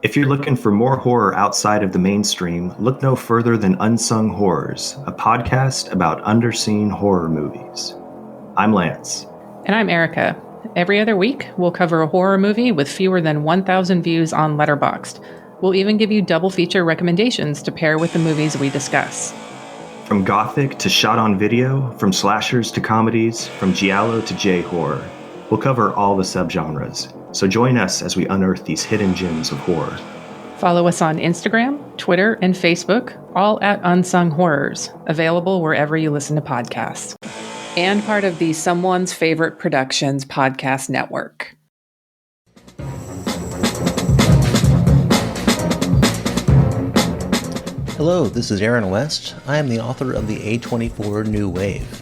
If you're looking for more horror outside of the mainstream, look no further than Unsung Horrors, a podcast about underseen horror movies. I'm Lance. And I'm Erica. Every other week, we'll cover a horror movie with fewer than 1,000 views on Letterboxd. We'll even give you double feature recommendations to pair with the movies we discuss. From gothic to shot on video, from slashers to comedies, from giallo to J-horror, we'll cover all the subgenres. So join us as we unearth these hidden gems of horror. Follow us on Instagram, Twitter, and Facebook, all at Unsung Horrors, available wherever you listen to podcasts. And part of the Someone's Favorite Productions podcast network. Hello, this is Aaron West. I am the author of the A24 New Wave.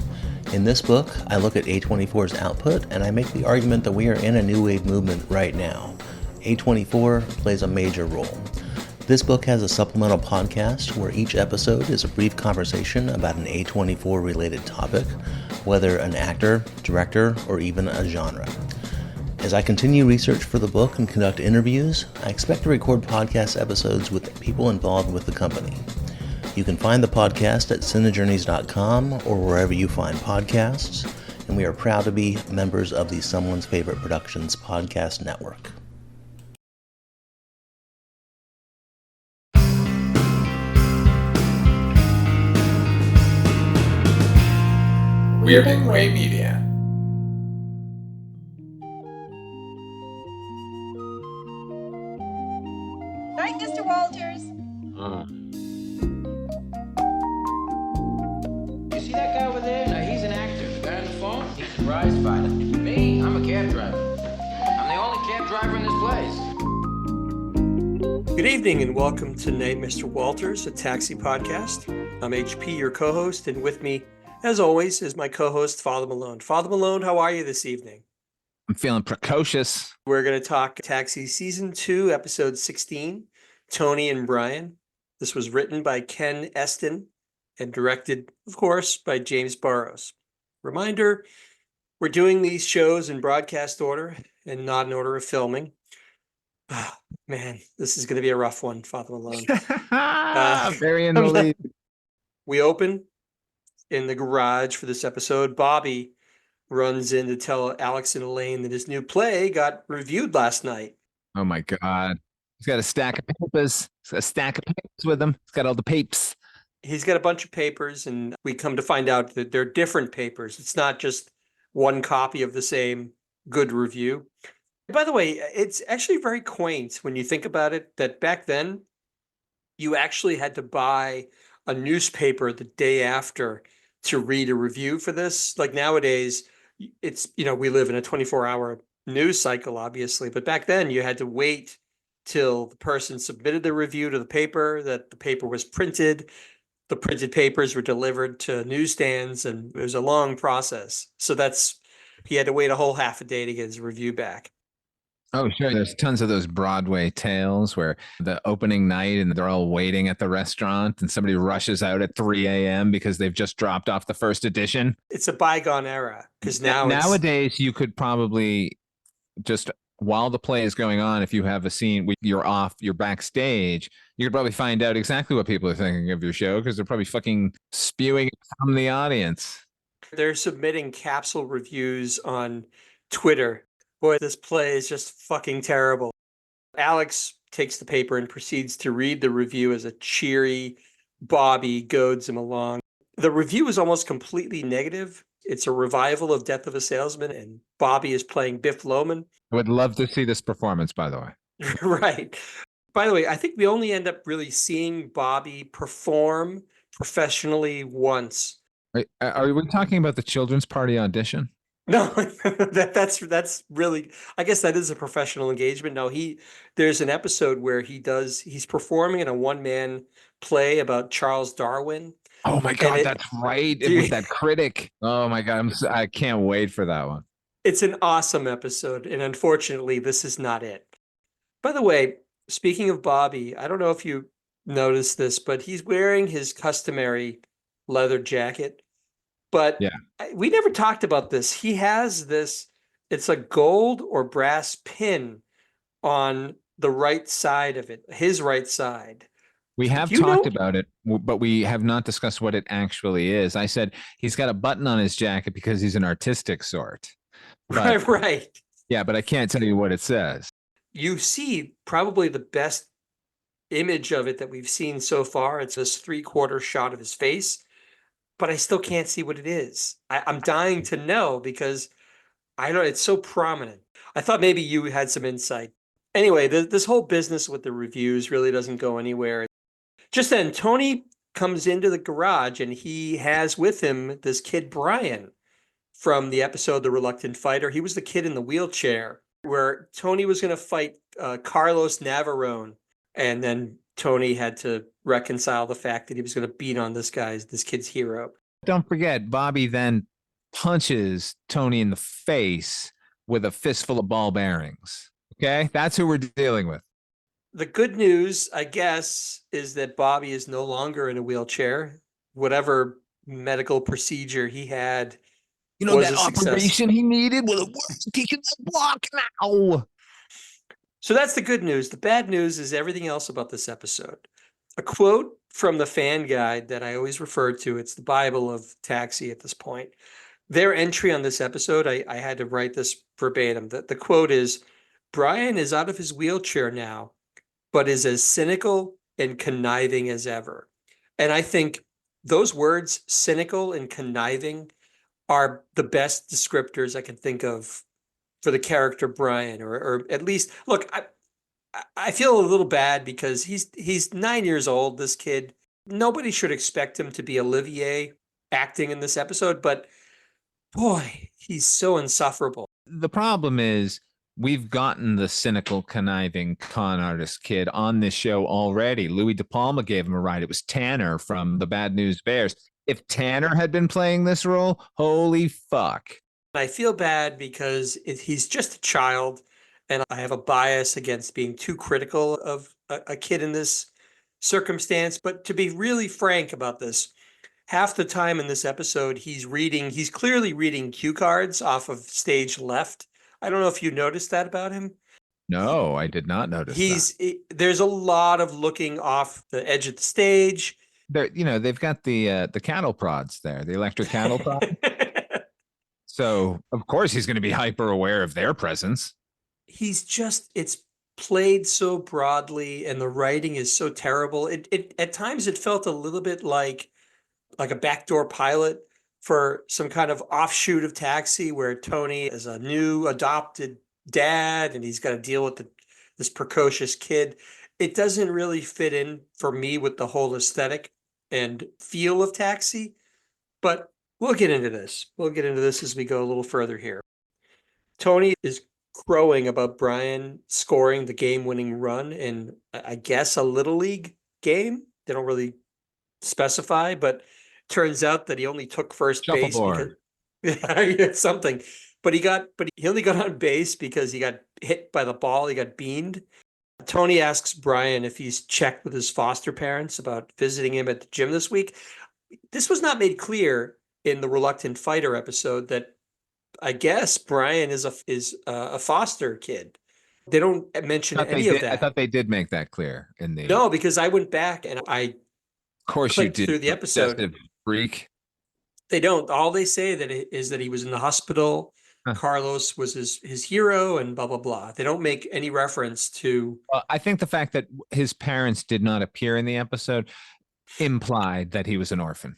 In this book, I look at A24's output and I make the argument that we are in a new wave movement right now. A24 plays a major role. This book has a supplemental podcast where each episode is a brief conversation about an A24 related topic, whether an actor, director, or even a genre. As I continue research for the book and conduct interviews, I expect to record podcast episodes with people involved with the company. You can find the podcast at cinejourneys.com or wherever you find podcasts, and we are proud to be members of the Someone's Favorite Productions podcast network. Weirding Way Media. Night, Mr. Walters. You see that guy over there? No, he's an actor. The guy on the phone? He's a prize fighter. Me? I'm a cab driver. I'm the only cab driver in this place. Good evening and welcome to Night, Mr. Walters, a taxi podcast. I'm HP, your co-host, and with me, as always, is my co-host, Father Malone. Father Malone, how are you this evening? I'm feeling precocious. We're going to talk Taxi Season 2, Episode 16, Tony and Brian. This was written by Ken Eston and directed, of course, by James Burrows. Reminder, we're doing these shows in broadcast order and not in order of filming. Oh, man, this is going to be a rough one, Father Malone. Very in the lead. We open in the garage for this episode. Bobby runs in to tell Alex and Elaine that his new play got reviewed last night. Oh my God. He's got a stack of papers. He's got a stack of papers with him. He's got all the papes. He's got a bunch of papers, and we come to find out that they're different papers. It's not just one copy of the same good review. By the way, it's actually very quaint when you think about it, that back then you actually had to buy a newspaper the day after to read a review for this. Like nowadays, it's, we live in a 24-hour news cycle, obviously, but back then you had to wait till the person submitted the review to the paper, that the paper was printed, the printed papers were delivered to newsstands, and it was a long process. So he had to wait a whole half a day to get his review back. Oh, sure. There's tons of those Broadway tales where the opening night and they're all waiting at the restaurant and somebody rushes out at 3 a.m. because they've just dropped off the first edition. It's a bygone era because nowadays you could probably just, while the play is going on, if you have a scene where you're backstage, you could probably find out exactly what people are thinking of your show because they're probably fucking spewing it from the audience. They're submitting capsule reviews on Twitter. Boy, this play is just fucking terrible. Alex takes the paper and proceeds to read the review as a cheery Bobby goads him along. The review is almost completely negative. It's a revival of Death of a Salesman, and Bobby is playing Biff Loman. I would love to see this performance, by the way. Right. By the way, I think we only end up really seeing Bobby perform professionally once. Are we talking about the children's party audition? No, that's really, I guess that is a professional engagement. No, there's an episode where he's performing in a one-man play about Charles Darwin. Oh my God, that's right. With that critic. Oh my God, I can't wait for that one. It's an awesome episode, and unfortunately, this is not it. By the way, speaking of Bobby, I don't know if you noticed this, but he's wearing his customary leather jacket. But yeah, we never talked about this. He has this, it's a gold or brass pin on the right side of it, his right side. We have Do you talked know? about it, but we have not discussed what it actually is. I said he's got a button on his jacket because he's an artistic sort. But Right, right. yeah, but I can't tell you what it says. You see probably the best image of it that we've seen so far. It's this 3/4 shot of his face, but I still can't see what it is. I'm dying to know because I don't, it's so prominent. I thought maybe you had some insight. Anyway, this whole business with the reviews really doesn't go anywhere. Just then, Tony comes into the garage and he has with him this kid, Brian, from the episode The Reluctant Fighter. He was the kid in the wheelchair where Tony was going to fight Carlos Navarone. And then Tony had to reconcile the fact that he was going to beat on this kid's hero. Don't forget, Bobby then punches Tony in the face with a fistful of ball bearings. Okay, that's who we're dealing with. The good news, I guess, is that Bobby is no longer in a wheelchair. Whatever medical procedure he had, You know was that a success. operation he needed? Well, it worked. He can walk now. So that's the good news. The bad news is everything else about this episode. A quote from the fan guide that I always refer to, it's the Bible of Taxi at this point. Their entry on this episode, I had to write this verbatim. The quote is, Brian is out of his wheelchair now, but is as cynical and conniving as ever. And I think those words, cynical and conniving, are the best descriptors I can think of for the character Brian, or at least, look, I feel a little bad because he's 9 years old, this kid. Nobody should expect him to be Olivier acting in this episode, but boy, he's so insufferable. The problem is we've gotten the cynical, conniving con artist kid on this show already. Louis De Palma gave him a ride. It was Tanner from the Bad News Bears. If Tanner had been playing this role, holy fuck. I feel bad because he's just a child, and I have a bias against being too critical of a kid in this circumstance. But to be really frank about this, half the time in this episode, he's clearly reading cue cards off of stage left. I don't know if you noticed that about him. No, I did not notice that. There's a lot of looking off the edge of the stage. They've got the cattle prods there, the electric cattle prod. So of course he's going to be hyper aware of their presence. It's played so broadly and the writing is so terrible. It at times it felt a little bit like a backdoor pilot for some kind of offshoot of Taxi, where Tony is a new adopted dad and he's got to deal with this precocious kid. It doesn't really fit in for me with the whole aesthetic and feel of Taxi, but we'll get into this. We'll get into this as we go a little further here. Tony is crowing about Brian scoring the game-winning run in, I guess, a Little League game. They don't really specify, but turns out that he only took first base because it's something. But he only got on base because he got hit by the ball. He got beamed. Tony asks Brian if he's checked with his foster parents about visiting him at the gym this week. This was not made clear in the Reluctant Fighter episode that I guess Brian is a foster kid. They don't mention any of that. I thought they did make that clear in the. No, because I went back and I Of course you did. through the episode. Freak. They don't. All they say is that he was in the hospital. Huh. Carlos was his hero, and blah blah blah. They don't make any reference to. I think the fact that his parents did not appear in the episode implied that he was an orphan.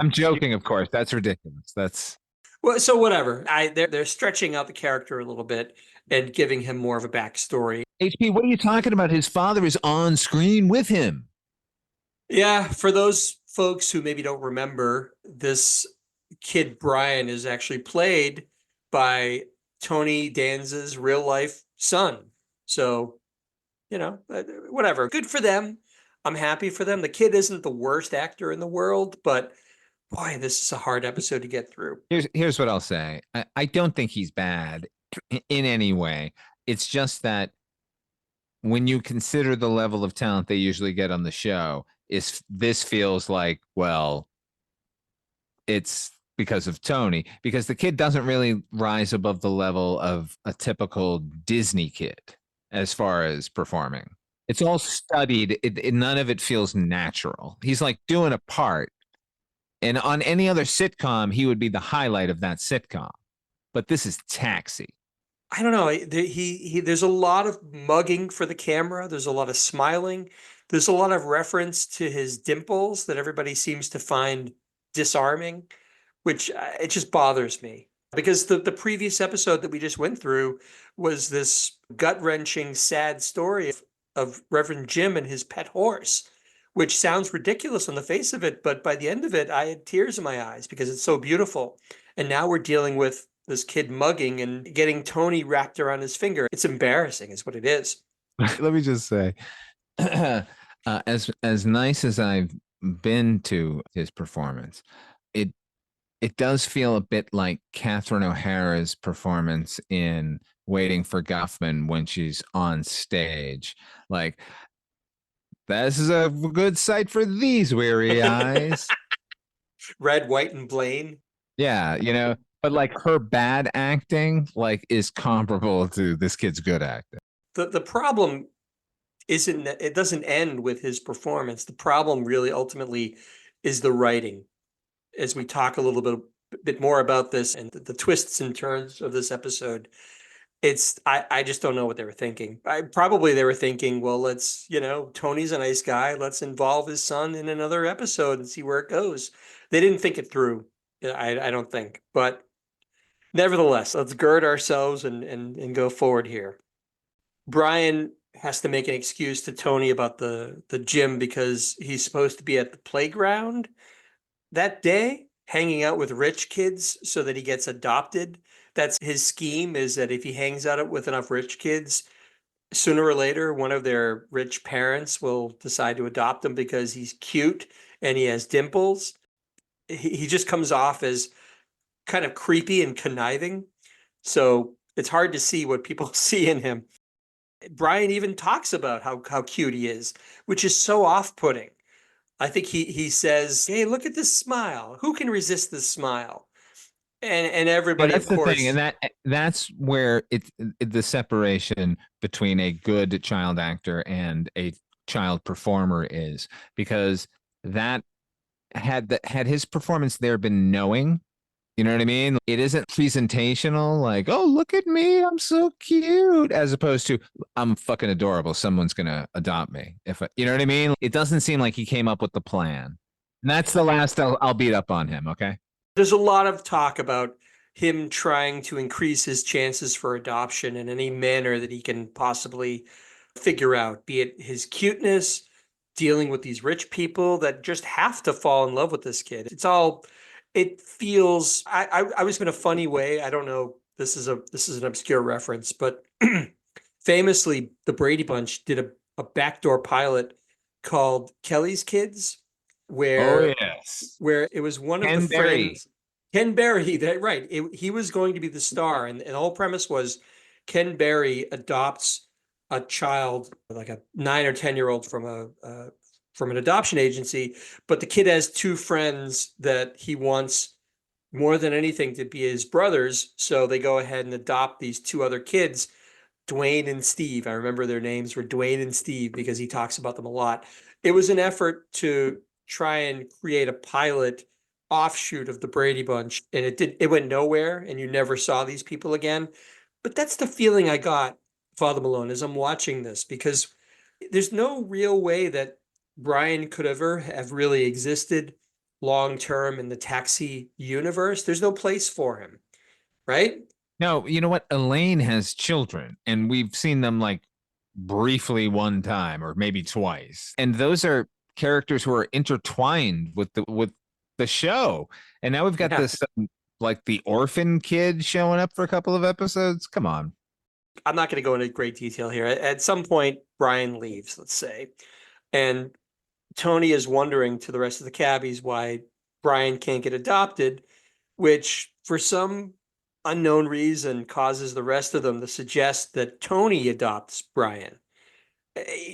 I'm joking, of course. That's ridiculous. That's. Well, so whatever. They're stretching out the character a little bit and giving him more of a backstory. HP, what are you talking about? His father is on screen with him. Yeah, for those folks who maybe don't remember, this kid Brian is actually played by Tony Danza's real life son. So, whatever. Good for them. I'm happy for them. The kid isn't the worst actor in the world, but boy, this is a hard episode to get through. Here's what I'll say. I don't think he's bad in any way. It's just that when you consider the level of talent they usually get on the show, this feels like, well, it's because of Tony, because the kid doesn't really rise above the level of a typical Disney kid. as far as performing. It's all studied. None of it feels natural. He's like doing a part. And on any other sitcom, he would be the highlight of that sitcom. But this is Taxi. I don't know. There's a lot of mugging for the camera. There's a lot of smiling. There's a lot of reference to his dimples that everybody seems to find disarming, which it just bothers me. Because the previous episode that we just went through was this gut-wrenching, sad story of Reverend Jim and his pet horse, which sounds ridiculous on the face of it, but by the end of it, I had tears in my eyes because it's so beautiful. And now we're dealing with this kid mugging and getting Tony wrapped around his finger. It's embarrassing, is what it is. Let me just say, as nice as I've been to his performance, it does feel a bit like Catherine O'Hara's performance in Waiting for Guffman when she's on stage. Like, this is a good sight for these weary eyes. Red, White, and Blaine. Yeah, but like her bad acting, like, is comparable to this kid's good acting. The problem isn't that it doesn't end with his performance. The problem really ultimately is the writing. As we talk a little bit more about this and the twists and turns of this episode, I just don't know what they were thinking. Probably they were thinking, well, let's, Tony's a nice guy. Let's involve his son in another episode and see where it goes. They didn't think it through. I don't think, but nevertheless, let's gird ourselves and go forward here. Brian has to make an excuse to Tony about the gym because he's supposed to be at the playground that day, hanging out with rich kids so that he gets adopted. That's his scheme, is that if he hangs out with enough rich kids, sooner or later, one of their rich parents will decide to adopt him because he's cute and he has dimples. He just comes off as kind of creepy and conniving. So it's hard to see what people see in him. Brian even talks about how cute he is, which is so off-putting. I think he says, "Hey, look at this smile. Who can resist this smile?" And everybody, that's of course, the thing, and that's where the separation between a good child actor and a child performer is, because that had his performance there been knowing, you know what I mean? It isn't presentational, like, oh, look at me, I'm so cute, as opposed to, I'm fucking adorable, someone's gonna adopt me. You know what I mean? It doesn't seem like he came up with the plan. And that's the last I'll beat up on him, okay? There's a lot of talk about him trying to increase his chances for adoption in any manner that he can possibly figure out, be it his cuteness, dealing with these rich people that just have to fall in love with this kid. It feels, I was in a funny way. I don't know. This is an obscure reference, but famously, the Brady Bunch did a backdoor pilot called Kelly's Kids, where it was one of the friends, Ken Berry, right. He was going to be the star, and the whole premise was Ken Berry adopts a child, like a 9 or 10-year-old from an adoption agency, but the kid has two friends that he wants more than anything to be his brothers, so they go ahead and adopt these two other kids, Dwayne and Steve. I remember their names were Dwayne and Steve because he talks about them a lot. It was an effort to try and create a pilot offshoot of the Brady Bunch, and it went nowhere, and you never saw these people again. But that's the feeling I got, Father Malone, as I'm watching this, because there's no real way that Brian could ever have really existed long term in the Taxi universe. There's no place for him, right? No, you know what? Elaine has children, and we've seen them like briefly one time or maybe twice. And those are characters who are intertwined with the show. And now we've got this like the orphan kid showing up for a couple of episodes. Come on. I'm not going to go into great detail here. At some point, Brian leaves, let's say, and Tony is wondering to the rest of the cabbies why Brian can't get adopted, which for some unknown reason causes the rest of them to suggest that Tony adopts Brian.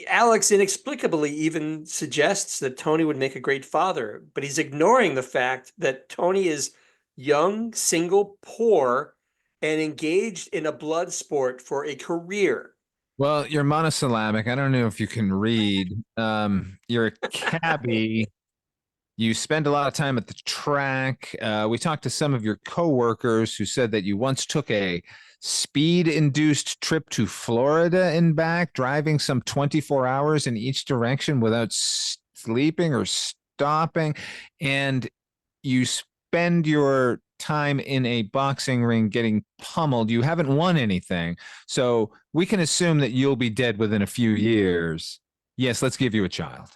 Alex inexplicably even suggests that Tony would make a great father, but he's ignoring the fact that Tony is young, single, poor, and engaged in a blood sport for a career. Well, you're monosyllabic. I don't know if you can read. You're a cabbie. You spend a lot of time at the track. We talked to some of your coworkers who said that you once took a speed-induced trip to Florida and back, driving some 24 hours in each direction without sleeping or stopping. And you spend your time in a boxing ring getting pummeled. You haven't won anything. So we can assume that you'll be dead within a few years. Yes, let's give you a child.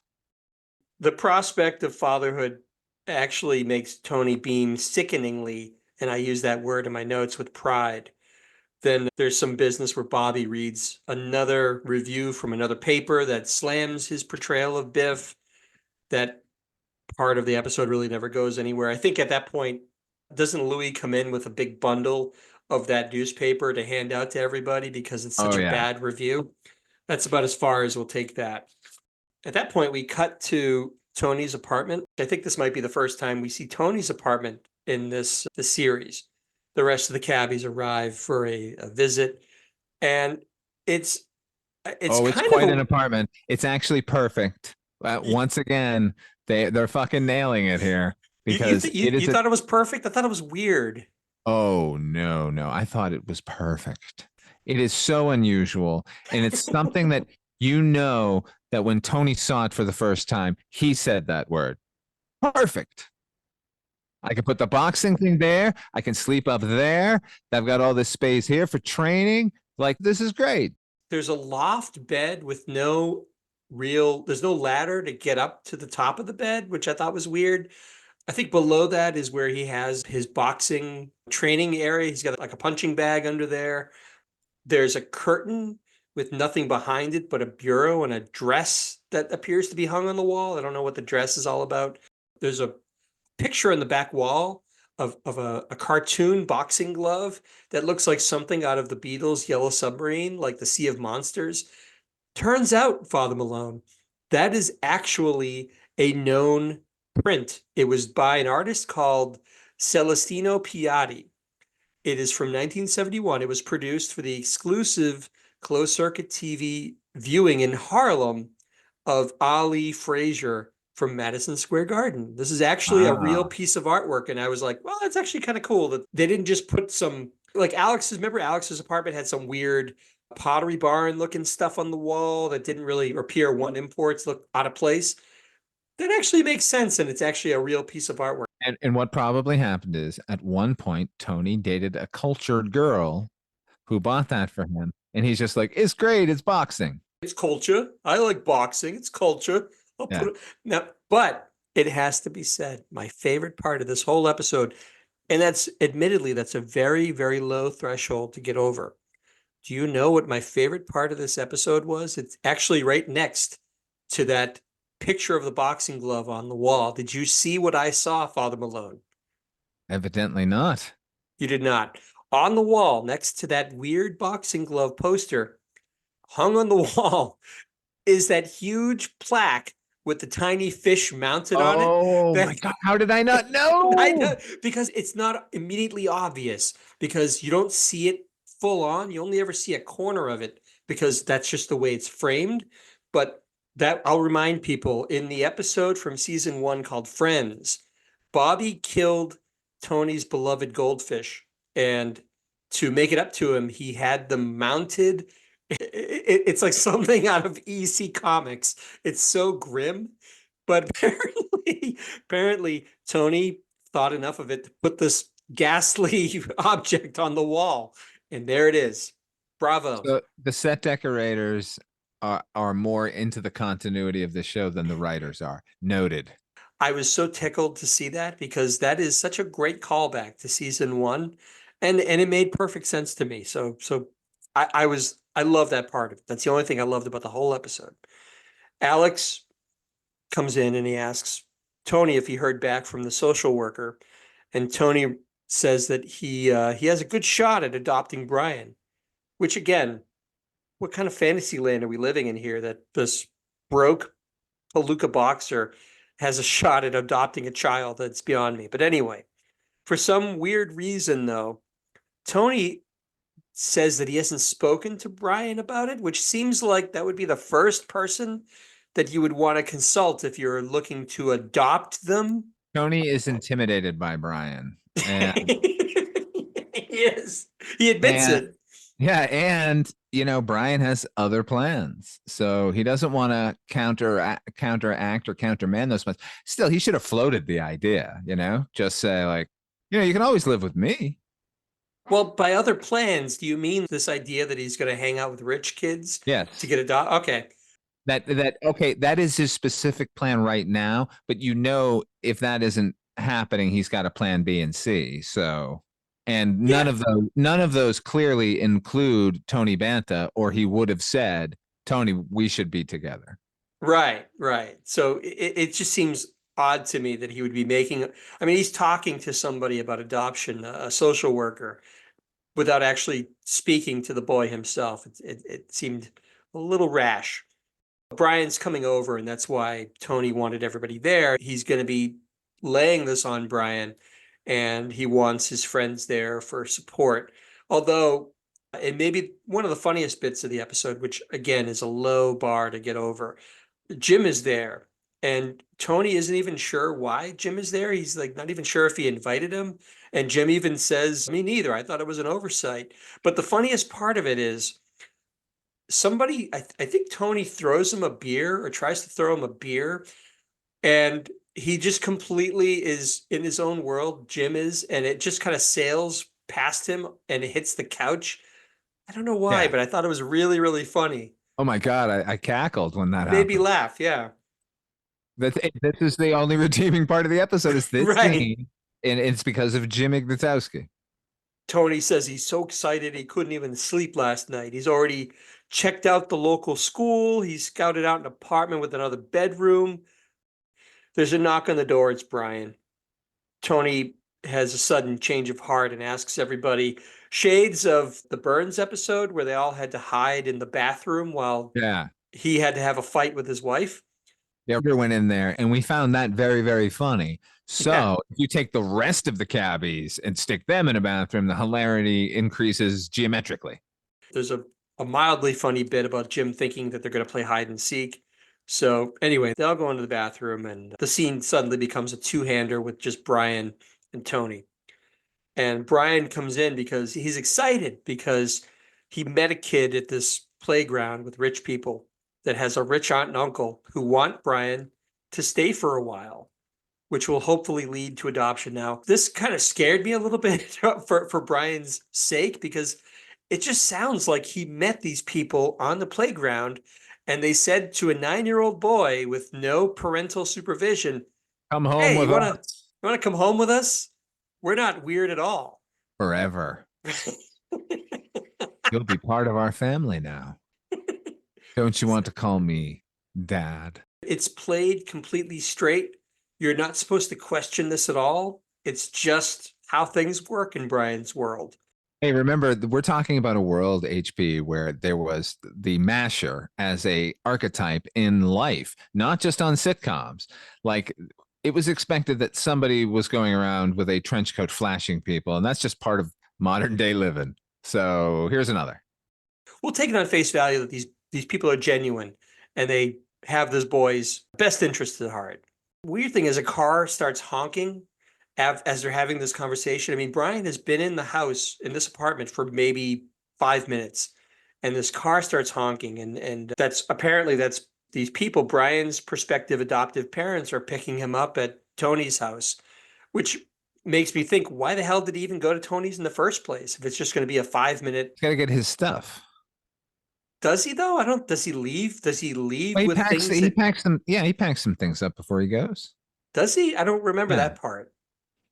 The prospect of fatherhood actually makes Tony beam sickeningly, and I use that word in my notes, with pride. Then there's some business where Bobby reads another review from another paper that slams his portrayal of Biff. That part of the episode really never goes anywhere. I think at that point, doesn't Louis come in with a big bundle of that newspaper to hand out to everybody because it's such Oh, a yeah. bad review? That's about as far as we'll take that. At that point, we cut to Tony's apartment. I think this might be the first time we see Tony's apartment in the series. The rest of the cabbies arrive for a visit, and it's Oh, it's kind of quite a an apartment. It's actually perfect. Once again, they're fucking nailing it here because you thought it was perfect? I thought it was weird. Oh, no, no. I thought it was perfect. It is so unusual. And it's something that that when Tony saw it for the first time, he said that word. Perfect. I can put the boxing thing there. I can sleep up there. I've got all this space here for training. Like, this is great. There's a loft bed with there's no ladder to get up to the top of the bed, which I thought was weird. I think below that is where he has his boxing training area. He's got like a punching bag under there. There's a curtain with nothing behind it but a bureau and a dress that appears to be hung on the wall. I don't know what the dress is all about. There's a picture on the back wall of a cartoon boxing glove that looks like something out of the Beatles' Yellow Submarine, like the Sea of Monsters. Turns out, Father Malone, that is actually a known print. It was by an artist called Celestino Piatti. It is from 1971. It was produced for the exclusive closed circuit TV viewing in Harlem of Ali Frazier from Madison Square Garden. This is actually a real piece of artwork. And I was like, well, that's actually kind of cool that they didn't just put some, like remember Alex's apartment had some weird Pottery Barn looking stuff on the wall that didn't really, or Pier 1 imports look out of place. That actually makes sense. And it's actually a real piece of artwork. And what probably happened is at one point, Tony dated a cultured girl who bought that for him. And he's just like, it's great. It's boxing. It's culture. I like boxing. It's culture. I'll Yeah. put it now, but it has to be said, my favorite part of this whole episode, and that's admittedly, that's a very, very low threshold to get over. Do you know what my favorite part of this episode was? It's actually right next to that picture of the boxing glove on the wall. Did you see what I saw, Father Malone? Evidently not. You did not. On the wall, next to that weird boxing glove poster, hung on the wall, is that huge plaque with the tiny fish mounted on it. Oh my God. How did I not know? I know, because it's not immediately obvious, because you don't see it full on. You only ever see a corner of it because that's just the way it's framed. But that, I'll remind people, in the episode from season 1 called Friends, Bobby killed Tony's beloved goldfish. And to make it up to him, he had them mounted. It's like something out of EC Comics. It's so grim. But apparently Tony thought enough of it to put this ghastly object on the wall. And there it is. Bravo. So the set decorators are more into the continuity of the show than the writers are. Noted. I was so tickled to see that because that is such a great callback to season 1. And it made perfect sense to me. So I love that part of it. That's the only thing I loved about the whole episode. Alex comes in and he asks Tony if he heard back from the social worker. And Tony says that he has a good shot at adopting Brian, which again, what kind of fantasy land are we living in here that this broke palooka boxer has a shot at adopting a child? That's beyond me. But anyway, for some weird reason though, Tony says that he hasn't spoken to Brian about it, which seems like that would be the first person that you would want to consult if you're looking to adopt them. Tony is intimidated by Brian. And He is. He admits and it. yeah, and Brian has other plans. So he doesn't want to counteract or countermand those plans. Still, he should have floated the idea, just say like, you can always live with me. Well, by other plans, do you mean this idea that he's going to hang out with rich kids Yes. to get a dog? Okay. That is his specific plan right now, but if that isn't happening, he's got a plan B and C. So, and none of those clearly include Tony Banta, or he would have said, Tony, we should be together. Right. So it just seems odd to me that he would be he's talking to somebody about adoption, a social worker, without actually speaking to the boy himself. It seemed a little rash. Brian's coming over, and that's why Tony wanted everybody there. He's going to be laying this on Brian, and he wants his friends there for support. Although it may be one of the funniest bits of the episode, which again is a low bar to get over. Jim is there, and Tony isn't even sure why Jim is there. He's like not even sure if he invited him. And Jim even says, me neither. I thought it was an oversight. But the funniest part of it is somebody, I think Tony throws him a beer or tries to throw him a beer, and he just completely is in his own world, Jim is, and it just kind of sails past him and it hits the couch. I don't know why, Yeah. but I thought it was really, really funny. Oh my God, I cackled when that Made me happened. laugh, yeah. This is the only redeeming part of the episode is this Right. scene, and it's because of Jim Ignatowski. Tony says he's so excited he couldn't even sleep last night. He's already checked out the local school. He's scouted out an apartment with another bedroom. There's a knock on the door. It's Brian. Tony has a sudden change of heart and asks everybody, shades of the Burns episode where they all had to hide in the bathroom while he had to have a fight with his wife. Yeah, we went in there and we found that very, very funny. So if you take the rest of the cabbies and stick them in a bathroom, the hilarity increases geometrically. There's a mildly funny bit about Jim thinking that they're going to play hide and seek. So anyway, they all go into the bathroom and the scene suddenly becomes a two-hander with just Brian and Tony. And Brian comes in because he's excited because he met a kid at this playground with rich people that has a rich aunt and uncle who want Brian to stay for a while, which will hopefully lead to adoption. Now, this kind of scared me a little bit for Brian's sake, because it just sounds like he met these people on the playground and they said to a 9-year-old boy with no parental supervision, come home with us. You want to come home with us? We're not weird at all. Forever. You'll be part of our family now. Don't you want to call me Dad? It's played completely straight. You're not supposed to question this at all. It's just how things work in Brian's world. Hey, remember, we're talking about a world, HP, where there was the masher as a archetype in life, not just on sitcoms. Like, it was expected that somebody was going around with a trench coat flashing people, and that's just part of modern day living. So here's another. We'll take it on face value that these people are genuine and they have this boy's best interest at heart. Weird thing is a car starts honking as they're having this conversation. I mean, Brian has been in the house in this apartment for maybe 5 minutes, and this car starts honking, and that's these people, Brian's prospective adoptive parents, are picking him up at Tony's house, which makes me think, why the hell did he even go to Tony's in the first place if it's just going to be a 5-minute? He's got to get his stuff. Does he though? Does he leave? Does he leave well, with things? He packs them. Yeah, he packs some things up before he goes. Does he? I don't remember that part.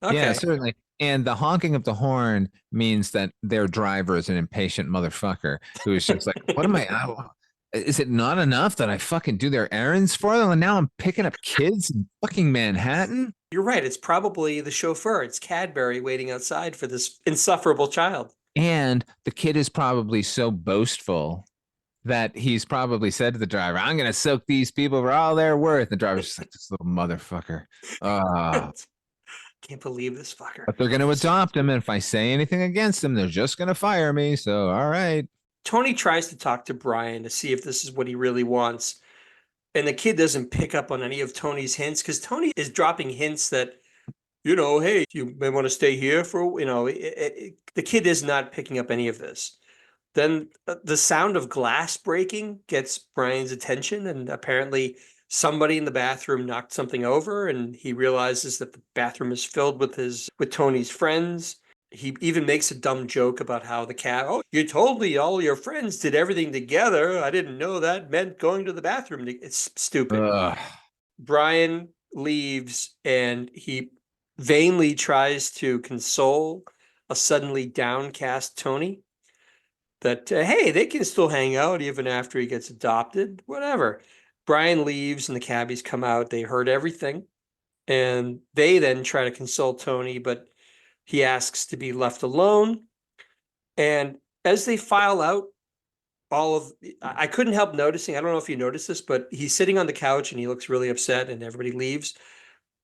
Okay. Yeah, certainly. And the honking of the horn means that their driver is an impatient motherfucker who is just like, what am I? Is it not enough that I fucking do their errands for them? And now I'm picking up kids in fucking Manhattan? You're right. It's probably the chauffeur. It's Cadbury waiting outside for this insufferable child. And the kid is probably so boastful that he's probably said to the driver, I'm going to soak these people for all they're worth. The driver's just like, this little motherfucker. can't believe this fucker. But they're going to adopt him. And if I say anything against him, they're just going to fire me. So, all right. Tony tries to talk to Brian to see if this is what he really wants. And the kid doesn't pick up on any of Tony's hints because Tony is dropping hints that, hey, you may want to stay here for, the kid is not picking up any of this. Then the sound of glass breaking gets Brian's attention, and apparently somebody in the bathroom knocked something over, and he realizes that the bathroom is filled with Tony's friends. He even makes a dumb joke about how the cat, oh, you told me all your friends did everything together. I didn't know that meant going to the bathroom. It's stupid. Ugh. Brian leaves, and he vainly tries to console a suddenly downcast Tony. That, hey, they can still hang out even after he gets adopted, whatever. Brian leaves and the cabbies come out. They heard everything. And they then try to console Tony, but he asks to be left alone. And as they file out, I couldn't help noticing, I don't know if you noticed this, but he's sitting on the couch and he looks really upset and everybody leaves.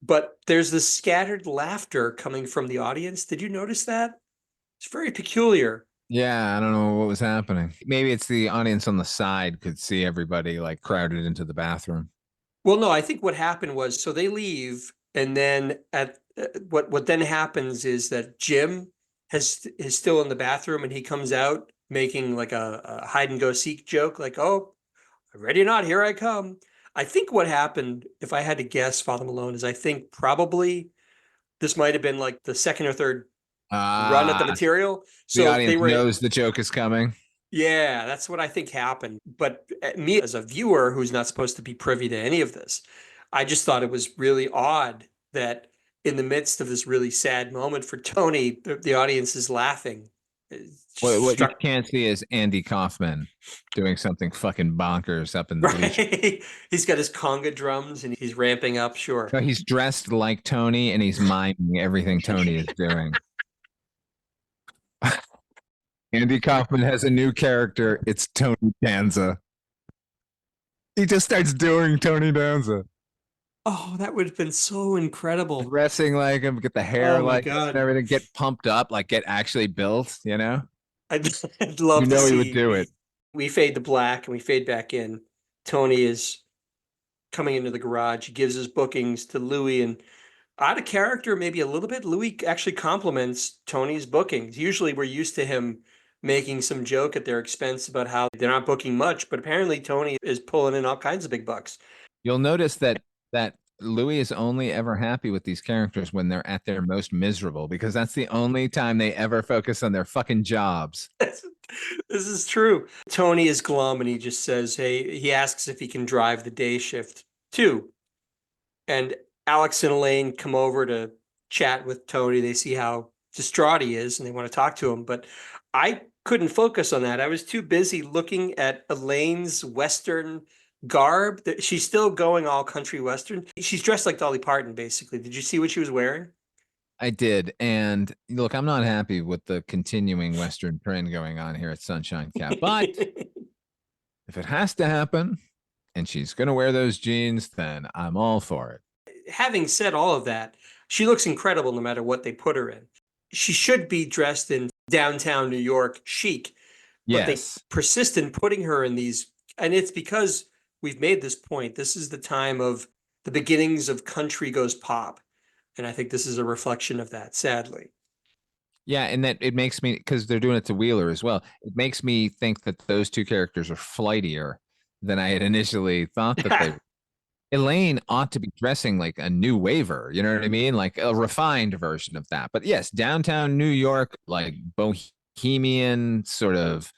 But there's this scattered laughter coming from the audience. Did you notice that? It's very peculiar. Yeah, I don't know what was happening. Maybe it's the audience on the side could see everybody like crowded into the bathroom. Well, no, I think what happened was, so they leave, and then what then happens is that Jim is still in the bathroom, and he comes out making like a hide and go seek joke, like, "Oh, ready or not, here I come." I think what happened, if I had to guess, Father Malone, is I think probably this might have been like the second or third run at the material. So the audience knows the joke is coming. Yeah, that's what I think happened. But me as a viewer who's not supposed to be privy to any of this, I just thought it was really odd that in the midst of this really sad moment for Tony, the audience is laughing. What you can't see is Andy Kaufman doing something fucking bonkers up in the bleachers. He's got his conga drums and he's ramping up, sure. No, he's dressed like Tony and he's miming everything Tony is doing. Andy Kaufman has a new character. It's Tony Danza. He just starts doing Tony Danza. Oh, that would have been so incredible. Dressing like him, get the hair like him and everything, get pumped up, like get actually built, you know? I'd love to see. He would do it. We fade to black and we fade back in. Tony is coming into the garage. He gives his bookings to Louis, and out of character, maybe a little bit, Louis actually compliments Tony's bookings. Usually we're used to him making some joke at their expense about how they're not booking much, but apparently Tony is pulling in all kinds of big bucks. You'll notice that Louis is only ever happy with these characters when they're at their most miserable, because that's the only time they ever focus on their fucking jobs. This is true. Tony is glum and he just says, hey, he asks if he can drive the day shift too. And Alex and Elaine come over to chat with Tony. They see how distraught he is and they want to talk to him. But I couldn't focus on that. I was too busy looking at Elaine's Western garb. She's still going all country Western. She's dressed like Dolly Parton, basically. Did you see what she was wearing? I did. And look, I'm not happy with the continuing Western trend going on here at Sunshine Cap. But if it has to happen and she's going to wear those jeans, then I'm all for it. Having said all of that, she looks incredible no matter what they put her in. She should be dressed in downtown New York chic. But they persist in putting her in these. And it's because we've made this point. This is the time of the beginnings of country goes pop. And I think this is a reflection of that, sadly. Yeah, and that it makes me, because they're doing it to Wheeler as well, it makes me think that those two characters are flightier than I had initially thought that they were. Elaine ought to be dressing like a new waver, you know what I mean? Like a refined version of that. But yes, downtown New York, like bohemian, sort of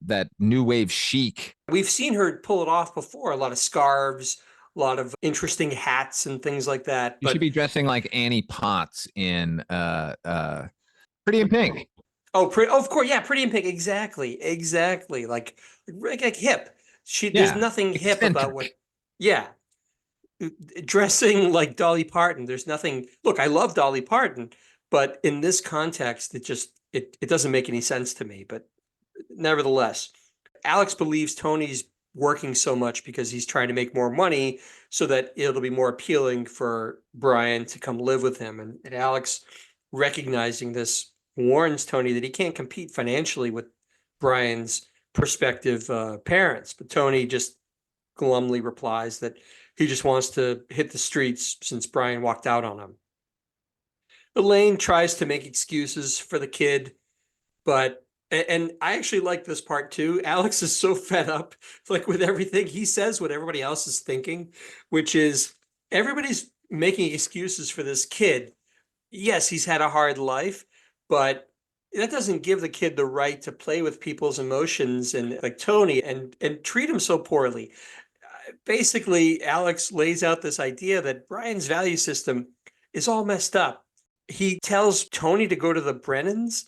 that new wave chic. We've seen her pull it off before, a lot of scarves, a lot of interesting hats and things like that. You should be dressing like Annie Potts in Pretty in Pink. Oh, of course, yeah, Pretty in Pink, exactly, like hip. There's nothing hip about what, dressing like Dolly Parton. There's nothing. Look, I love Dolly Parton, but in this context, it doesn't make any sense to me. But nevertheless, Alex believes Tony's working so much because he's trying to make more money so that it'll be more appealing for Brian to come live with him. And Alex, recognizing this, warns Tony that he can't compete financially with Brian's prospective parents. But Tony just glumly replies that he just wants to hit the streets since Brian walked out on him. Elaine tries to make excuses for the kid, but and I actually like this part too. Alex is so fed up, like with everything. He says what everybody else is thinking, which is everybody's making excuses for this kid. Yes, he's had a hard life, but that doesn't give the kid the right to play with people's emotions and like Tony and treat him so poorly. Basically, Alex lays out this idea that Brian's value system is all messed up. He tells Tony to go to the Brennans,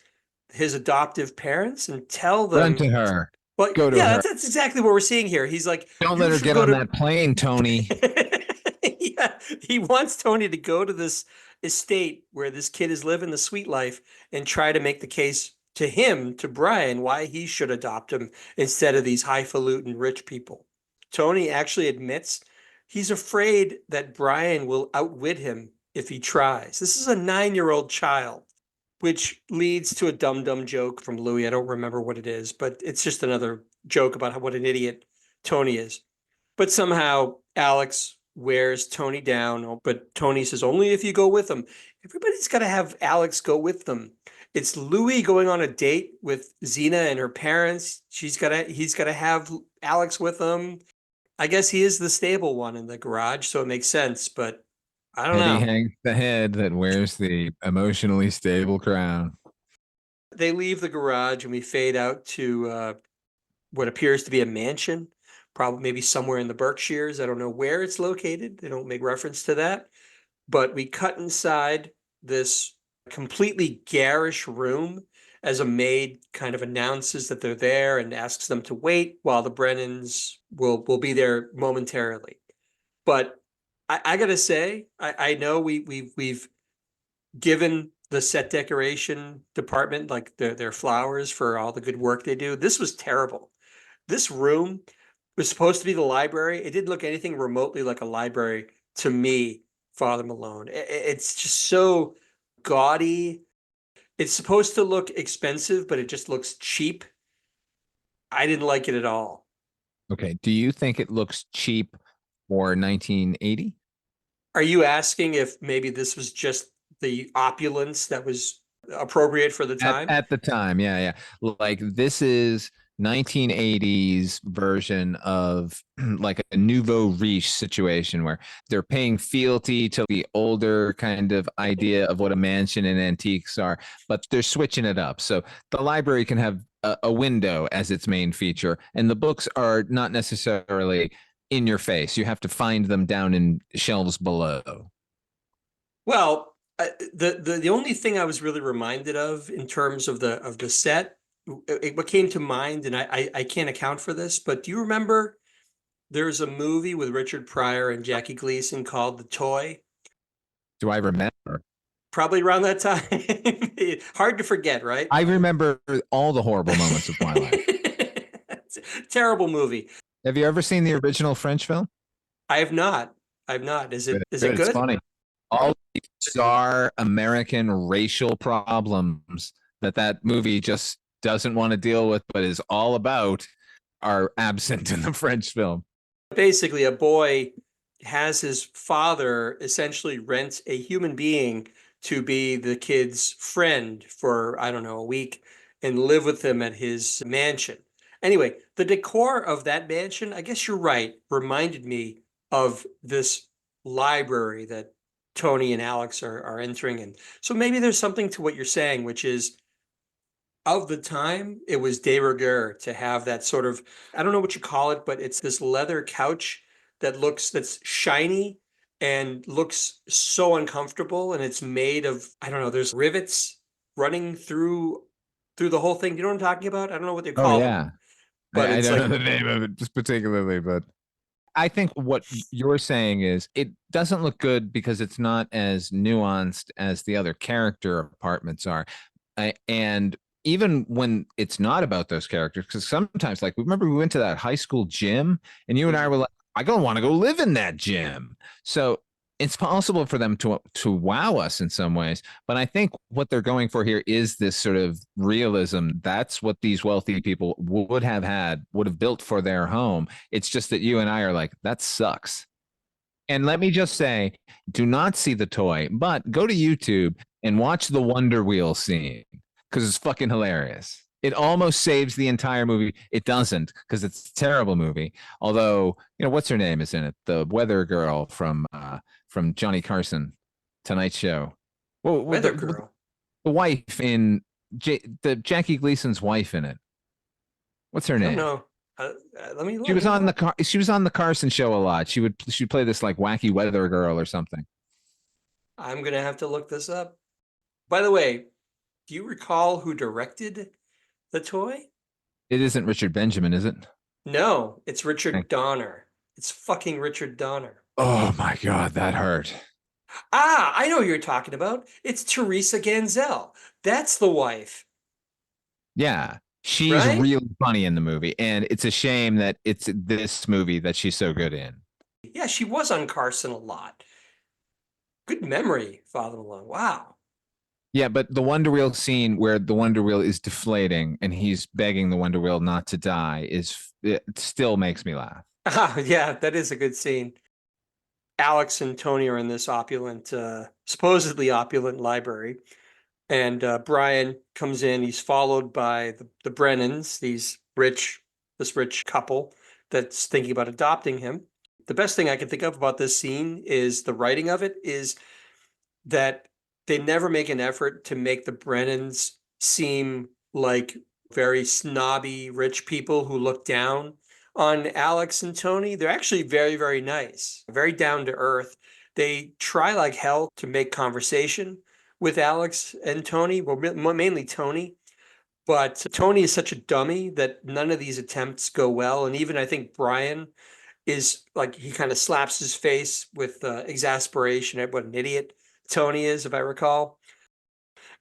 his adoptive parents, and tell them. Run to her. Well, Go to yeah, her. that's exactly what we're seeing here. He's like, Don't "You let her should get go on to-" that plane, Tony. Yeah, he wants Tony to go to this estate where this kid is living the sweet life and try to make the case to him, to Brian, why he should adopt him instead of these highfalutin rich people. Tony actually admits he's afraid that Brian will outwit him if he tries. This is a 9-year-old child, which leads to a dumb joke from Louis. I don't remember what it is, but it's just another joke about what an idiot Tony is. But somehow Alex wears Tony down, but Tony says, only if you go with them. Everybody's got to have Alex go with them. It's Louis going on a date with Xena and her parents. He's got to have Alex with them. I guess he is the stable one in the garage, so it makes sense, but I don't know. He hangs the head that wears the emotionally stable crown. They leave the garage and we fade out to what appears to be a mansion, probably maybe somewhere in the Berkshires. I don't know where it's located. They don't make reference to that. But we cut inside this completely garish room as a maid kind of announces that they're there and asks them to wait while the Brennans will be there momentarily. But I gotta say, I know we've given the set decoration department like their flowers for all the good work they do. This was terrible. This room was supposed to be the library. It didn't look anything remotely like a library to me, Father Malone. It's just so gaudy. It's supposed to look expensive, but it just looks cheap. I didn't like it at all. Okay. Do you think it looks cheap for 1980? Are you asking if maybe this was just the opulence that was appropriate for the time? At the time, yeah. Like this is 1980s version of like a nouveau riche situation where they're paying fealty to the older kind of idea of what a mansion and antiques are, but they're switching it up. So the library can have a window as its main feature, and the books are not necessarily in your face. You have to find them down in shelves below. Well, the only thing I was really reminded of in terms of the set, what came to mind, and I can't account for this, but do you remember there's a movie with Richard Pryor and Jackie Gleason called The Toy? Do I remember? Probably around that time. Hard to forget, right? I remember all the horrible moments of my life. It's a terrible movie. Have you ever seen the original French film? I have not. Is it It's good? funny. All the bizarre American racial problems that movie just doesn't want to deal with, but is all about, are absent in the French film. Basically, a boy has his father essentially rent a human being to be the kid's friend for, I don't know, a week and live with him at his mansion. Anyway, the decor of that mansion, I guess you're right, reminded me of this library that Tony and Alex are entering in. So maybe there's something to what you're saying, which is of the time, it was de rigueur to have that sort of, I don't know what you call it, but it's this leather couch that's shiny and looks so uncomfortable. And it's made of, I don't know, there's rivets running through the whole thing. You know what I'm talking about? I don't know what they call them. But I it's don't like, know the name of it just particularly, but I think what you're saying is it doesn't look good because it's not as nuanced as the other character apartments are. And even when it's not about those characters, because sometimes, like, remember we went to that high school gym and you and I were like, I don't want to go live in that gym. So it's possible for them to wow us in some ways. But I think what they're going for here is this sort of realism. That's what these wealthy people would have built for their home. It's just that you and I are like, that sucks. And let me just say, do not see the toy, but go to YouTube and watch the Wonder Wheel scene because it's fucking hilarious. It almost saves the entire movie. It doesn't because it's a terrible movie. Although, what's her name is in it? The weather girl from Johnny Carson, Tonight Show. Well, Weather girl. The wife in the Jackie Gleason's wife in it. What's her I name? don't know. Let me look. She was on the Carson show a lot. She'd play this like wacky weather girl or something. I'm gonna have to look this up. By the way, do you recall who directed the toy? It isn't Richard Benjamin, is it? No, it's Richard Donner. It's fucking Richard Donner. Oh my God, that hurt. Ah, I know who you're talking about. It's Teresa Ganzel. That's the wife. Yeah. She's Right? really funny in the movie. And it's a shame that it's this movie that she's so good in. Yeah, she was on Carson a lot. Good memory, Father Malone. Wow. Yeah, but the Wonder Wheel scene where the Wonder Wheel is deflating and he's begging the Wonder Wheel not to die it still makes me laugh. Ah, yeah, that is a good scene. Alex and Tony are in this opulent, supposedly opulent library. And Brian comes in. He's followed by the Brennans, this rich couple that's thinking about adopting him. The best thing I can think of about this scene is the writing of it is that they never make an effort to make the Brennans seem like very snobby rich people who look down on Alex and Tony. They're actually very, very nice, very down to earth. They try like hell to make conversation with Alex and Tony, well, mainly Tony. But Tony is such a dummy that none of these attempts go well. And even I think Brian is like, he kind of slaps his face with exasperation at what an idiot Tony is, if I recall.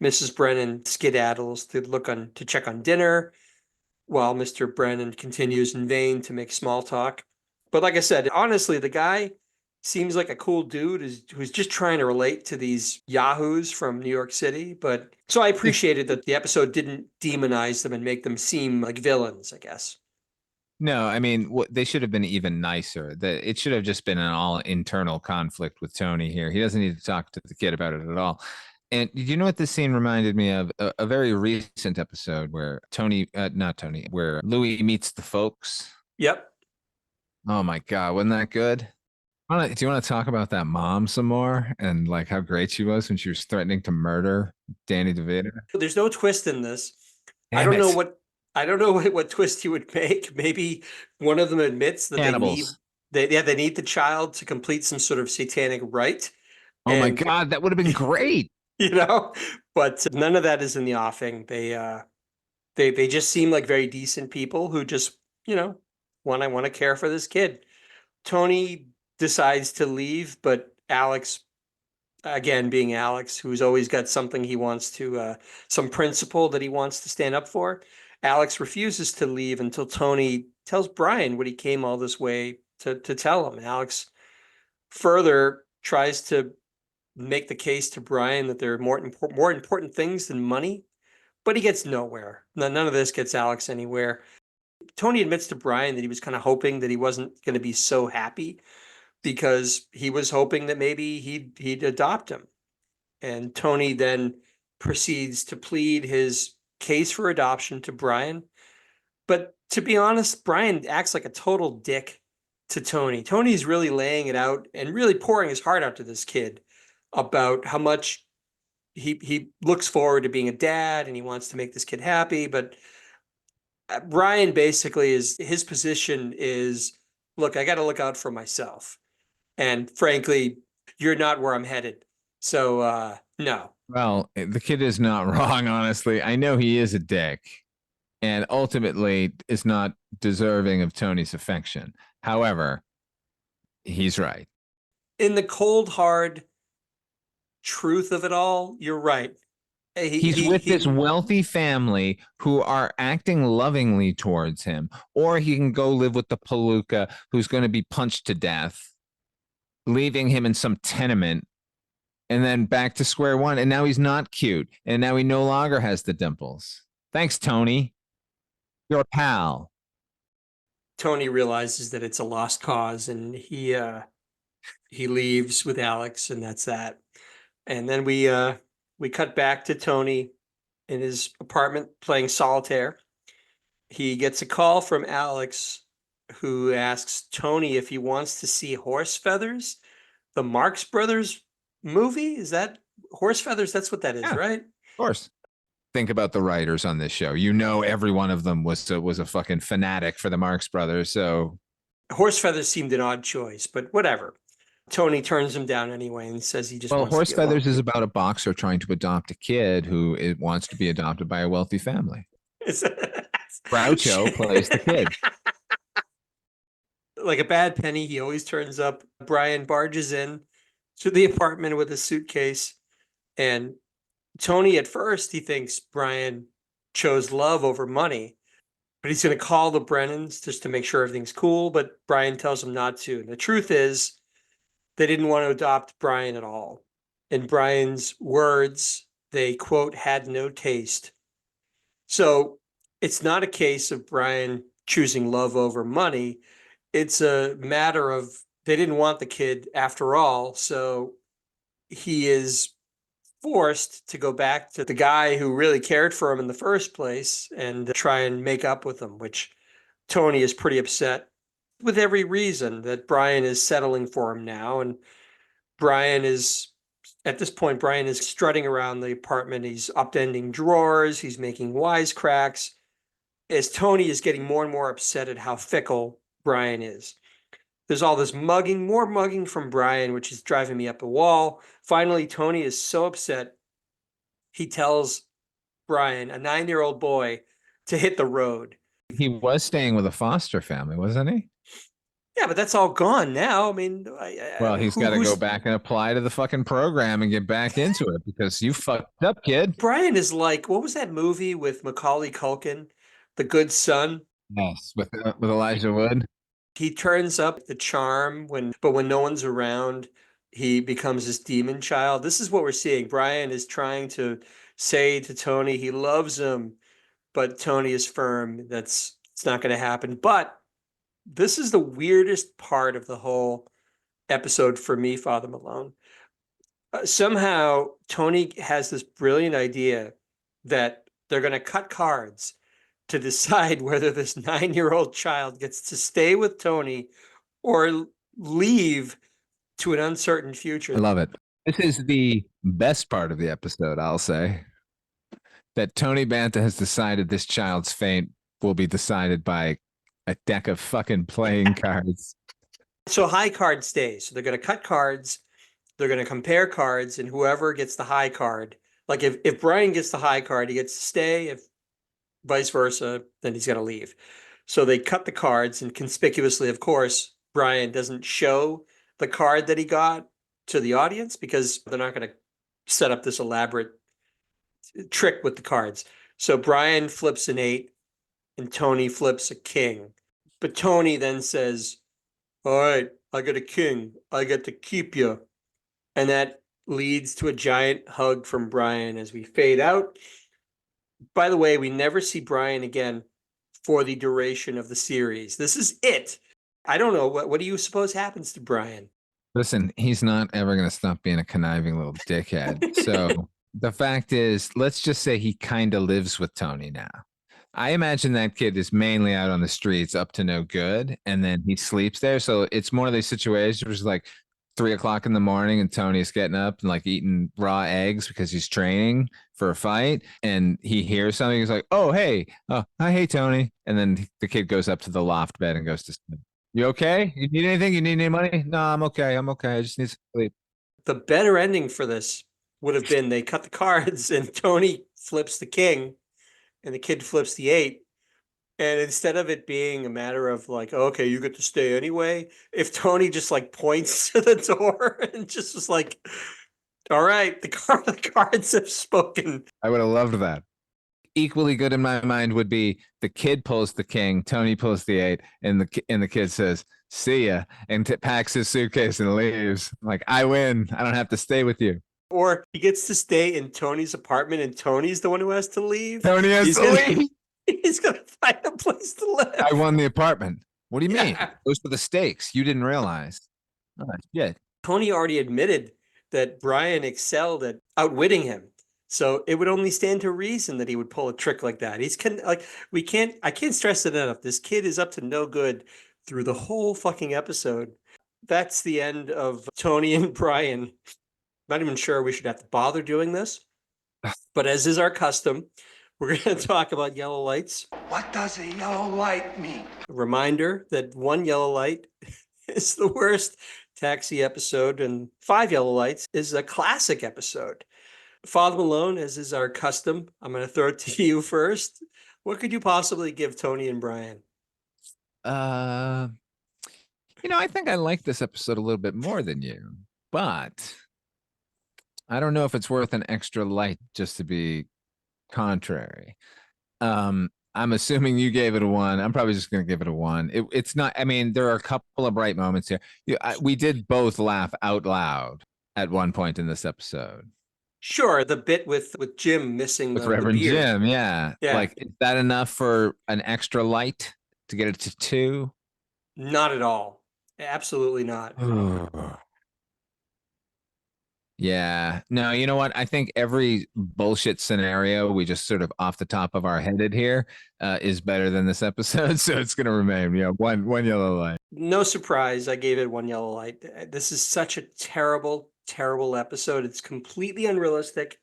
Mrs. Brennan skedaddles to check on dinner, while Mr. Brennan continues in vain to make small talk. But like I said, honestly, the guy seems like a cool dude who's just trying to relate to these yahoos from New York City. But so I appreciated that the episode didn't demonize them and make them seem like villains, I guess. No, I mean, they should have been even nicer. It should have just been an all internal conflict with Tony here. He doesn't need to talk to the kid about it at all. And you know what this scene reminded me of? A very recent episode where where Louis meets the folks. Yep. Oh my God, wasn't that good? Do you want to talk about that mom some more and like how great she was when she was threatening to murder Danny DeVito? There's no twist in this. I don't know what twist you would make. Maybe one of them admits that Cannibals. they need the child to complete some sort of satanic rite. Oh my God, that would have been great. But none of that is in the offing. They just seem like very decent people who just, want to care for this kid. Tony decides to leave, but Alex, again, being Alex, who's always got something he wants to, some principle that he wants to stand up for. Alex refuses to leave until Tony tells Brian what he came all this way to tell him. Alex further tries to make the case to Brian that there are more important things than money, but he gets nowhere. None of this gets Alex anywhere. Tony admits to Brian that he was kind of hoping that he wasn't going to be so happy because he was hoping that maybe he'd adopt him. And Tony then proceeds to plead his case for adoption to Brian. But to be honest, Brian acts like a total dick to Tony. Tony's really laying it out and really pouring his heart out to this kid about how much he looks forward to being a dad and he wants to make this kid happy. But Brian basically his position is, look, I got to look out for myself. And frankly, you're not where I'm headed. So, no. Well, the kid is not wrong, honestly. I know he is a dick and ultimately is not deserving of Tony's affection. However, he's right. In the cold, hard truth of it all, you're right. He's with this wealthy family who are acting lovingly towards him, or he can go live with the palooka who's going to be punched to death, leaving him in some tenement, and then back to square one. And now he's not cute, and now he no longer has the dimples. Thanks, Tony. You're a pal. Tony realizes that it's a lost cause, and he leaves with Alex, and that's that. And then we cut back to Tony in his apartment playing solitaire. He gets a call from Alex, who asks Tony if he wants to see Horse Feathers, the Marx Brothers movie. Is that Horse Feathers? That's what that is, Yeah, right? Of course. Think about the writers on this show. You know, every one of them was a fucking fanatic for the Marx Brothers. So Horse Feathers seemed an odd choice, but whatever. Tony turns him down anyway and says he just wants Horse to be alone. Feathers is about a boxer trying to adopt a kid who wants to be adopted by a wealthy family. Groucho plays the kid. Like a bad penny, he always turns up. Brian barges in to the apartment with a suitcase, and Tony, at first, he thinks Brian chose love over money, but he's going to call the Brennans just to make sure everything's cool. But Brian tells him not to. And the truth is, they didn't want to adopt Brian at all. In Brian's words, they, quote, had no taste. So it's not a case of Brian choosing love over money. It's a matter of they didn't want the kid after all. So he is forced to go back to the guy who really cared for him in the first place and try and make up with him, which Tony is pretty upset with every reason that Brian is settling for him now. And at this point, Brian is strutting around the apartment. He's upending drawers. He's making wisecracks as Tony is getting more and more upset at how fickle Brian is. There's all this mugging, more mugging from Brian, which is driving me up a wall. Finally, Tony is so upset, he tells Brian, a 9-year-old boy, to hit the road. He was staying with a foster family, wasn't he? Yeah, but that's all gone now. I mean, well, he's got to go back and apply to the fucking program and get back into it because you fucked up, kid. Brian is like, what was that movie with Macaulay Culkin, The Good Son? Yes, with Elijah Wood. He turns up the charm but when no one's around, he becomes this demon child. This is what we're seeing. Brian is trying to say to Tony he loves him, but Tony is firm. It's not going to happen. But this is the weirdest part of the whole episode for me, Father Malone. Somehow, Tony has this brilliant idea that they're going to cut cards to decide whether this 9-year-old child gets to stay with Tony or leave to an uncertain future. I love it. This is the best part of the episode, I'll say. That Tony Banta has decided this child's fate will be decided by a deck of fucking playing cards. So high card stays. So they're going to cut cards. They're going to compare cards, and whoever gets the high card, like if Brian gets the high card, he gets to stay. If vice versa, then he's got to leave. So they cut the cards, and conspicuously, of course, Brian doesn't show the card that he got to the audience because they're not going to set up this elaborate trick with the cards. So Brian flips an 8 and Tony flips a king. But Tony then says, all right, I got a king. I get to keep you. And that leads to a giant hug from Brian as we fade out. By the way, we never see Brian again for the duration of the series. This is it. I don't know. What do you suppose happens to Brian? Listen, he's not ever going to stop being a conniving little dickhead. So the fact is, let's just say he kind of lives with Tony now. I imagine that kid is mainly out on the streets up to no good, and then he sleeps there. So it's one of these situations where it's like 3:00 in the morning and Tony's getting up and like eating raw eggs because he's training for a fight, and he hears something. He's like, oh, hey, hey, Tony. And then the kid goes up to the loft bed and goes to sleep. You okay? You need anything? You need any money? No, I'm okay. I just need to sleep. The better ending for this would have been they cut the cards and Tony flips the king and the kid flips the 8. And instead of it being a matter of like, okay, you get to stay anyway, if Tony just like points to the door and just was like, All right, the cards have spoken. I would have loved that. Equally good in my mind would be the kid pulls the king, Tony pulls the 8, and the kid says, "See ya," and packs his suitcase and leaves. Like, I win. I don't have to stay with you. Or he gets to stay in Tony's apartment, and Tony's the one who has to leave. Tony has He's to gonna, leave. He's gonna find a place to live. I won the apartment. What do you mean? Yeah. Those were the stakes. You didn't realize. Oh, shit. Tony already admitted that Brian excelled at outwitting him. So it would only stand to reason that he would pull a trick like that. I can't stress it enough. This kid is up to no good through the whole fucking episode. That's the end of Tony and Brian. Not even sure we should have to bother doing this. But as is our custom, we're going to talk about yellow lights. What does a yellow light mean? A reminder that 1 yellow light is the worst Taxi episode, and 5 yellow lights is a classic episode. Father Malone, as is our custom, I'm going to throw it to you first. What could you possibly give Tony and Brian? I think I like this episode a little bit more than you, but I don't know if it's worth an extra light just to be contrary. I'm assuming you gave it a 1. I'm probably just going to give it a 1. It's not, I mean, there are a couple of bright moments here. We did both laugh out loud at one point in this episode. Sure, the bit with Jim missing With the Reverend beard. Jim, yeah. Like, is that enough for an extra light to get it to 2? Not at all. Absolutely not. Yeah. No, you know what? I think every bullshit scenario we just sort of off the top of our headed here is better than this episode. So it's going to remain, one yellow light. No surprise, I gave it 1 yellow light. This is such a terrible, terrible episode. It's completely unrealistic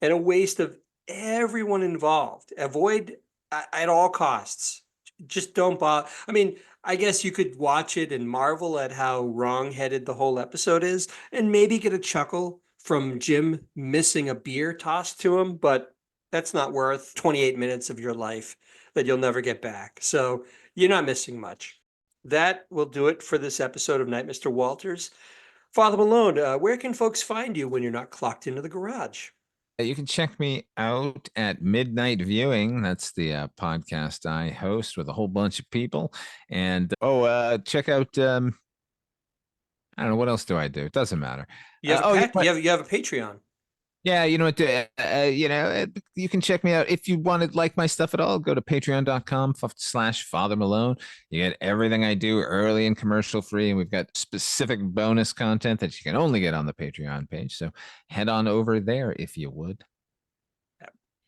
and a waste of everyone involved. Avoid at all costs. Just don't bother. I mean, I guess you could watch it and marvel at how wrong-headed the whole episode is and maybe get a chuckle from Jim missing a beer tossed to him, but that's not worth 28 minutes of your life that you'll never get back. So you're not missing much. That will do it for this episode of Night, Mr. Walters. Father Malone, where can folks find you when you're not clocked into the garage? You can check me out at Midnight Viewing. That's the podcast I host with a whole bunch of people. And check out. I don't know, what else do I do? It doesn't matter. You have a Patreon. Yeah, you know what? You can check me out if you want to like my stuff at all. Go to patreon.com/Father Malone. You get everything I do early and commercial free, and we've got specific bonus content that you can only get on the Patreon page. So head on over there if you would.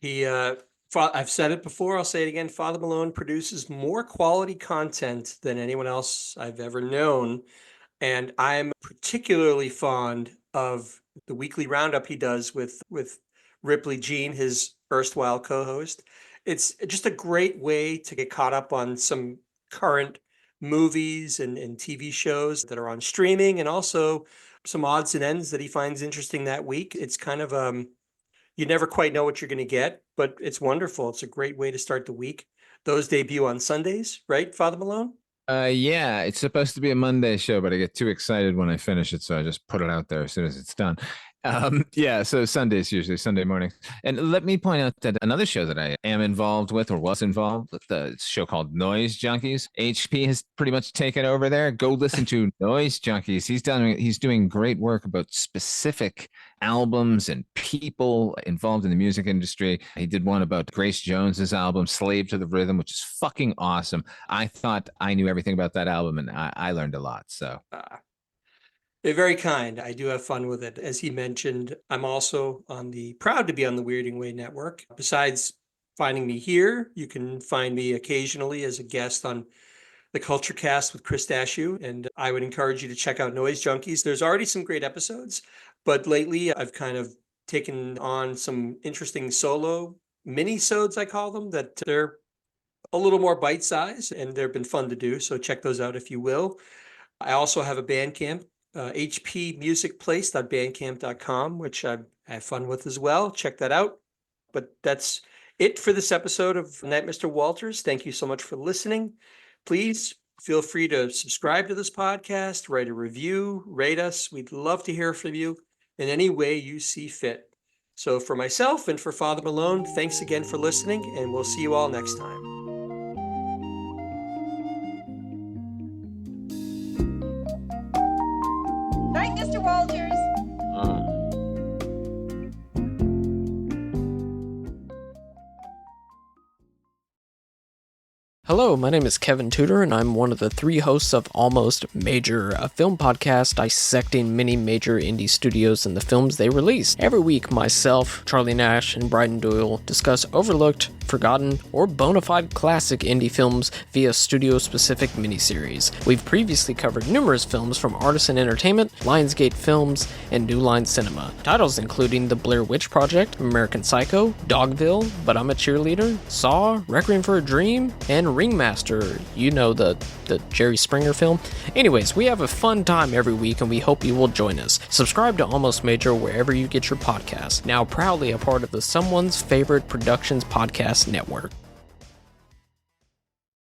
I've said it before, I'll say it again. Father Malone produces more quality content than anyone else I've ever known, and I'm particularly fond of the weekly roundup he does with Ripley Jean, his erstwhile co-host. It's just a great way to get caught up on some current movies and TV shows that are on streaming, and also some odds and ends that he finds interesting that week. It's kind of you never quite know what you're going to get, but it's wonderful. It's a great way to start the week. Those debut on Sundays, right, Father Malone? Yeah, it's supposed to be a Monday show, but I get too excited when I finish it, so I just put it out there as soon as it's done. Yeah, so Sundays, usually Sunday morning. And let me point out that another show that I am involved with, or was involved with, the show called Noise Junkies. HP has pretty much taken over there. Go listen to Noise Junkies. He's doing great work about specific albums and people involved in the music industry. He did one about Grace Jones's album, Slave to the Rhythm, which is fucking awesome. I thought I knew everything about that album, and I learned a lot. So they're very kind. I do have fun with it. As he mentioned, I'm also proud to be on the Weirding Way Network. Besides finding me here, you can find me occasionally as a guest on the Culture Cast with Chris Dashew, and I would encourage you to check out Noise Junkies. There's already some great episodes, but lately I've kind of taken on some interesting solo mini-sodes, I call them, that they're a little more bite-sized, and they've been fun to do, so check those out if you will. I also have a Bandcamp, hpmusicplace.bandcamp.com, which I have fun with as well. Check that out. But that's it for this episode of Night, Mr. Walters. Thank you so much for listening. Please feel free to subscribe to this podcast, write a review, rate us. We'd love to hear from you. in any way you see fit. So for myself and for Father Malone, thanks again for listening, and we'll see you all next time. Night, Mr. Walters. Hello, my name is Kevin Tudor, and I'm one of the 3 hosts of Almost Major, a film podcast dissecting many major indie studios and the films they release. Every week, myself, Charlie Nash, and Bryden Doyle discuss overlooked, forgotten, or bona fide classic indie films via studio-specific miniseries. We've previously covered numerous films from Artisan Entertainment, Lionsgate Films, and New Line Cinema. Titles including The Blair Witch Project, American Psycho, Dogville, But I'm a Cheerleader, Saw, Requiem for a Dream, and Ringmaster, you know, the Jerry Springer film. Anyways, we have a fun time every week and we hope you will join us. Subscribe to Almost Major wherever you get your podcasts. Now proudly a part of the Someone's Favorite Productions podcast network.